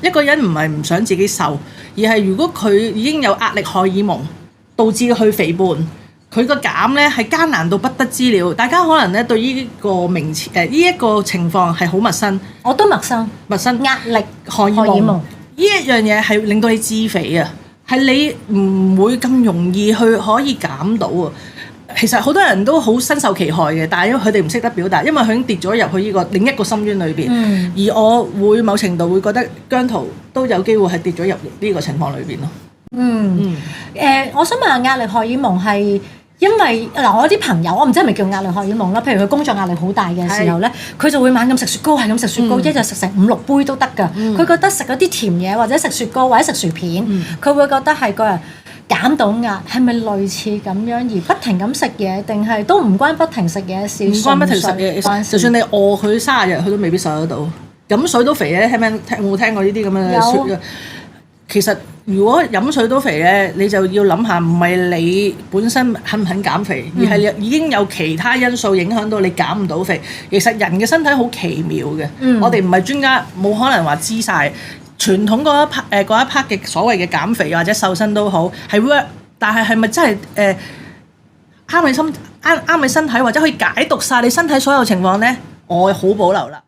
一個人唔係唔想自己瘦，而係如果佢已經有壓力荷爾蒙，導致佢肥胖，佢個減咧係艱難到不得之了。大家可能咧對呢個名詞呢一個情況係好陌生。我都陌生。壓力荷爾蒙呢一樣嘢係令到你致肥啊，係你唔會咁容易去可以減到啊。其實好多人都好身受其害嘅，但係因為佢哋唔識得表達，因為佢已經跌咗入去呢個另一個深淵裏邊。而我會某程度會覺得姜濤都有機會係跌咗入呢個情況裏邊咯。我想問下壓力荷爾蒙係因為嗱，我有啲朋友我唔知係咪叫壓力荷爾蒙啦，譬如佢工作壓力好大嘅時候咧，佢就會猛咁食雪糕，係咁食雪糕，一日食成5-6杯都得㗎。佢覺得食嗰啲甜嘢或者食雪糕或者食薯片，佢會覺得係個人減到壓，係咪類似咁樣而不停咁食嘢，定係都唔關不停食嘢事？唔關不停食嘢，就算你餓佢30日，佢都未必受得到。飲水都肥咧，有冇聽過呢啲咁嘅説？其實如果飲水都肥咧，你就要諗下，唔係你本身肯唔肯減肥，而係已經有其他因素影響到你減唔到肥。其實人嘅身體好奇妙嘅，我哋唔係專家，冇可能話知晒。傳統嗰一 part 嘅所謂嘅減肥或者瘦身都好係 work， 但係咪真係啱你身體或者可以解讀晒你身體所有情況呢？我好保留啦。